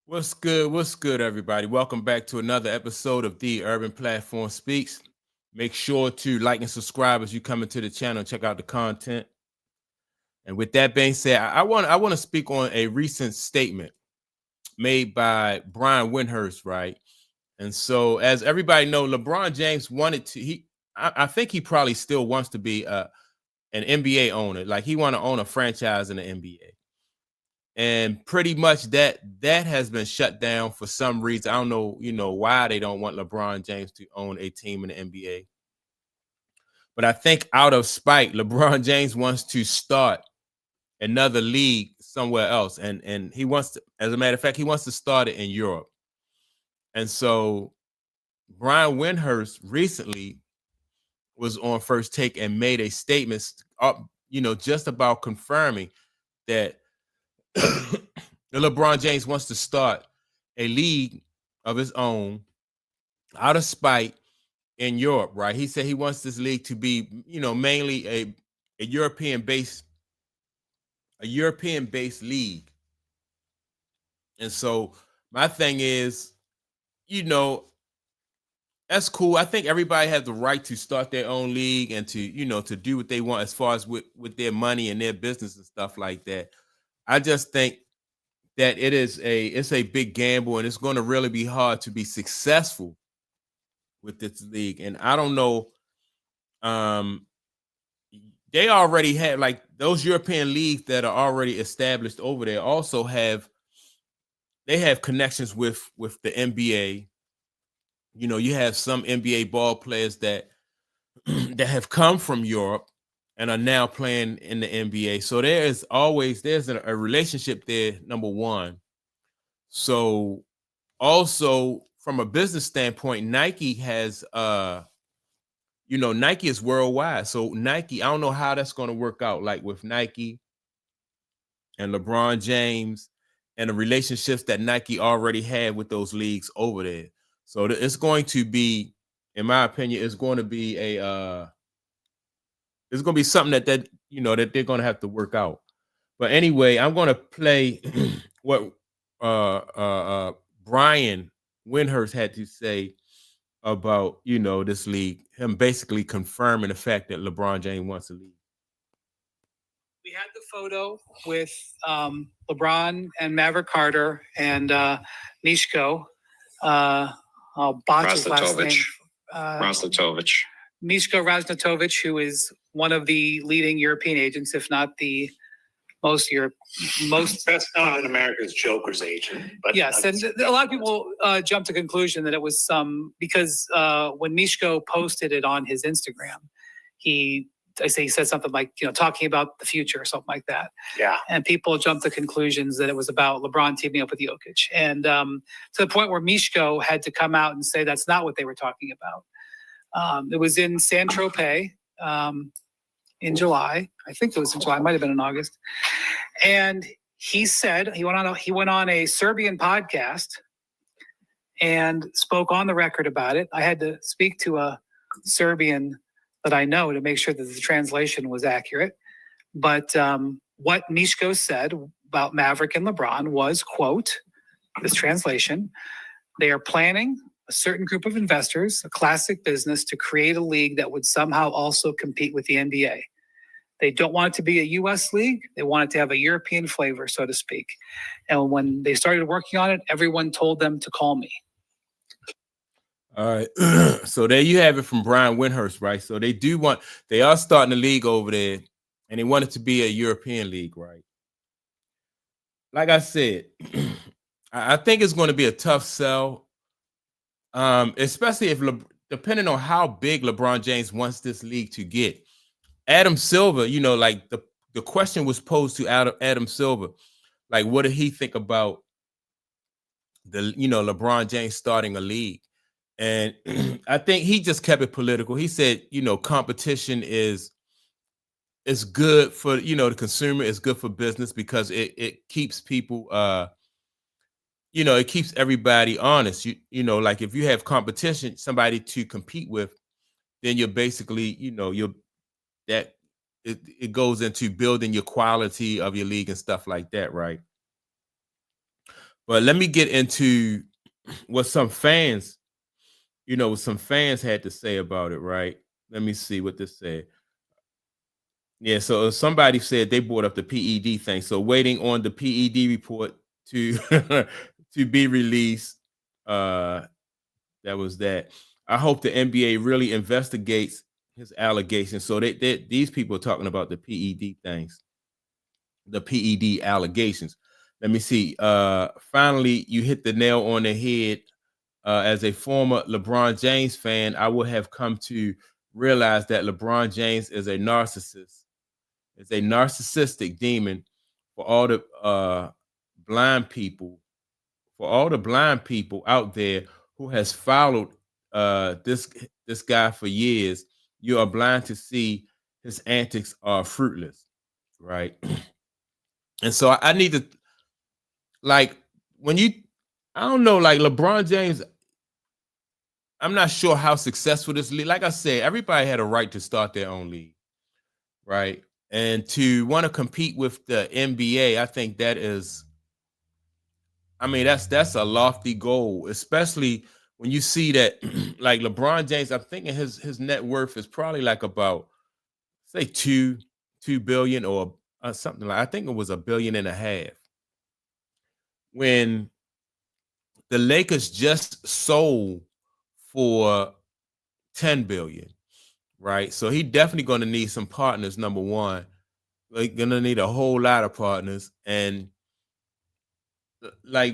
What's good? What's good, everybody? Welcome back to another episode of The Urban Platform Speaks. Make sure to like and subscribe as you come into the channel and check out the content. And with that being said, I want to speak on a recent statement made by Brian Windhorst, right? And so, as everybody know, LeBron James wanted to. I think he probably still wants to be an NBA owner. Like he want to own a franchise in the NBA. And pretty much that has been shut down for some reason. I don't know, why they don't want LeBron James to own a team in the NBA. But I think out of spite, LeBron James wants to start another league somewhere else. And he wants to, as a matter of fact, he wants to start it in Europe. And so Brian Windhorst recently was on First Take and made a statement, just about confirming that LeBron James wants to start a league of his own out of spite in Europe, right? He said he wants this league to be, mainly a European based league. And so my thing is, that's cool. I think everybody has the right to start their own league and to do what they want as far as with their money and their business and stuff like that. I just think that it's a big gamble and it's going to really be hard to be successful with this league. And I don't know, they already have, like, those European leagues that are already established over there also have connections with the NBA. You have some NBA ball players that that have come from Europe and are now playing in the NBA. So there's a relationship there, number one. So also from a business standpoint, Nike has Nike is worldwide. So Nike, I don't know how that's going to work out, like with Nike and LeBron James and the relationships that Nike already had with those leagues over there. So it's going to be, in my opinion, it's going to be it's going to be something that that they're going to have to work out. But anyway, I'm going to play what Brian Windhorst had to say about this league, him basically confirming the fact that LeBron James wants to leave. We had the photo with LeBron and Maverick Carter and Mishko. I'll botch his last name. Raslatovic. Mishko Raznatovic, who is one of the leading European agents, if not the most best known in America as Joker's agent. But yes, and a lot of people jumped to the conclusion that it was because when Mishko posted it on his Instagram, he said something like, talking about the future or something like that. Yeah. And people jumped to conclusions that it was about LeBron teaming up with Jokic. And to the point where Mishko had to come out and say that's not what they were talking about. It was in Saint-Tropez in July. I think it was in July. It might have been in August. And he said he went on a Serbian podcast and spoke on the record about it. I had to speak to a Serbian that I know to make sure that the translation was accurate. But what Mishko said about Maverick and LeBron was, quote, this translation, they are planning a certain group of investors, a classic business, to create a league that would somehow also compete with the NBA. They don't want it to be a U.S. league. They want it to have a European flavor, so to speak. And when they started working on it, everyone told them to call me. All right. So there you have it from Brian Windhorst, right? So they are starting a league over there and they want it to be a European league, right? Like I said, I think it's going to be a tough sell. Especially depending on how big LeBron James wants this league to get. Adam Silver, like the question was posed to Adam Silver, like, what did he think about LeBron James starting a league? And I think he just kept it political. He said, competition is good for, the consumer, it's good for business because it keeps people it keeps everybody honest. Like if you have competition, somebody to compete with, then you're basically, it goes into building your quality of your league and stuff like that, right? But let me get into what some fans, what some fans had to say about it, right? Let me see what this said. Yeah, so somebody said they brought up the PED thing. So waiting on the PED report to to be released. That was that. I hope the NBA really investigates his allegations. So these people are talking about the PED things, the PED allegations. Let me see. Finally, you hit the nail on the head. As a former LeBron James fan, I would have come to realize that LeBron James is a narcissist. It's a narcissistic demon for all the blind people, for all the blind people out there who has followed this guy for years. You are blind to see his antics are fruitless, right? And so I need to, like, when you, I don't know, like LeBron James, I'm not sure how successful this league. Like I said, everybody had a right to start their own league, right? And to want to compete with the NBA, I think that is, I mean, that's a lofty goal, especially when you see that like LeBron James, I'm thinking his net worth is probably like about, say, 2 billion or something like, I think it was 1.5 billion when the Lakers just sold for 10 billion, right? So he definitely going to need some partners. Number one, like gonna need a whole lot of partners, and like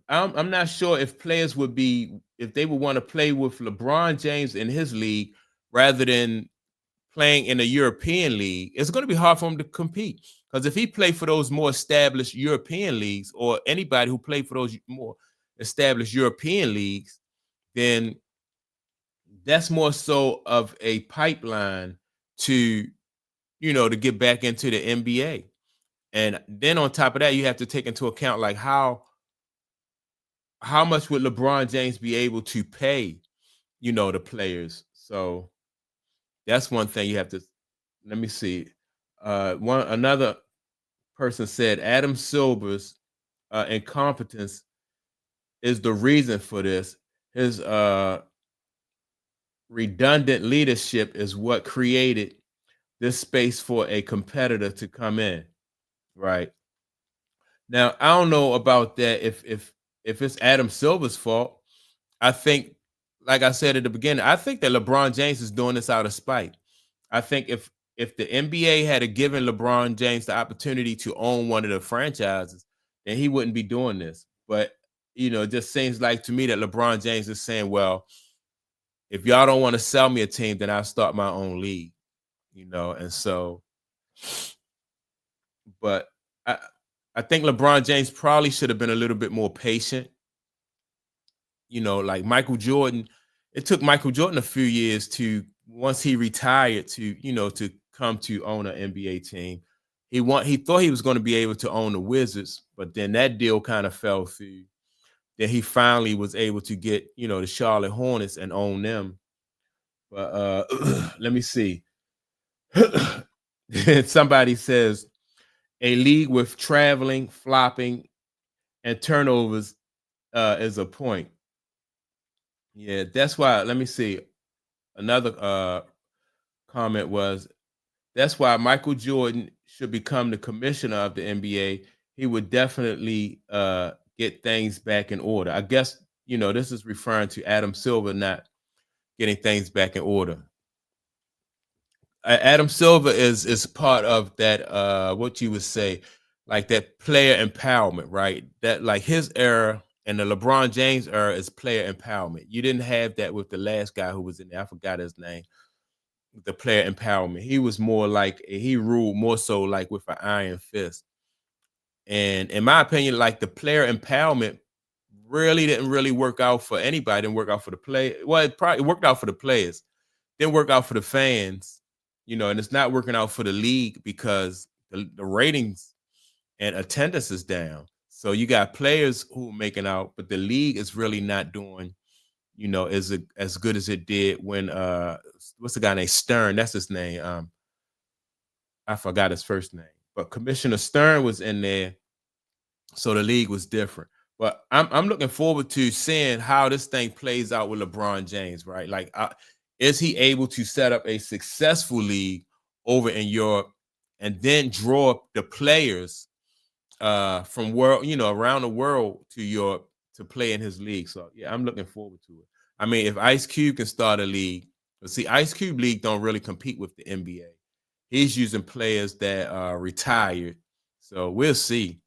I'm not sure if players would be, if they would want to play with LeBron James in his league rather than playing in a European league. It's going to be hard for him to compete, because if he played for those more established European leagues, or anybody who played for those more established European leagues, then that's more so of a pipeline to, to get back into the NBA. And then on top of that, you have to take into account like how much would LeBron James be able to pay, the players. So that's one thing you have to, let me see. Another person said Adam Silver's incompetence is the reason for this. His redundant leadership is what created this space for a competitor to come in. Right. Now, I don't know about that if it's Adam Silver's fault. I think, like I said at the beginning, I think that LeBron James is doing this out of spite. I think if the NBA had given LeBron James the opportunity to own one of the franchises, then he wouldn't be doing this. But it just seems like to me that LeBron James is saying, well, if y'all don't want to sell me a team, then I'll start my own league. And so, but I I think LeBron James probably should have been a little bit more patient. Like Michael Jordan, it took Michael Jordan a few years to, once he retired, to come to own an NBA team. He thought he was going to be able to own the Wizards, but then that deal kind of fell through. Then he finally was able to get, the Charlotte Hornets and own them. But let me see. Somebody says a league with traveling, flopping, and turnovers is a point. Yeah, that's why. Let me see. Another comment was, that's why Michael Jordan should become the commissioner of the NBA. He would definitely get things back in order. I guess, this is referring to Adam Silver not getting things back in order. Adam Silver is part of that, what you would say, like that player empowerment, right? That, like, his era and the LeBron James era is player empowerment. You didn't have that with the last guy who was in there. I forgot his name. The player empowerment. He was more like, he ruled more so like with an iron fist. And in my opinion, like, the player empowerment really didn't really work out for anybody. It didn't work out for the play. Well, it probably worked out for the players. Didn't work out for the fans, and it's not working out for the league because the ratings and attendance is down. So you got players who are making out, but the league is really not doing, as good as it did when what's the guy named Stern? That's his name. I forgot his first name, but Commissioner Stern was in there, so the league was different. But I'm looking forward to seeing how this thing plays out with LeBron James, right? Like, is he able to set up a successful league over in Europe and then draw the players from around the world to Europe to play in his league? So yeah, I'm looking forward to it. I mean, if Ice Cube can start a league, but see, Ice Cube league don't really compete with the NBA. He's using players that are retired, so we'll see.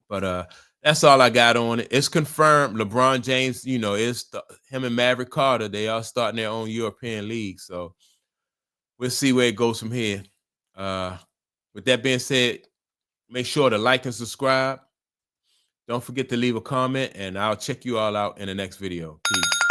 But that's all I got on it. It's confirmed. LeBron James, him and Maverick Carter. They are starting their own European league, so we'll see where it goes from here. With that being said, make sure to like and subscribe. Don't forget to leave a comment, and I'll check you all out in the next video. Peace.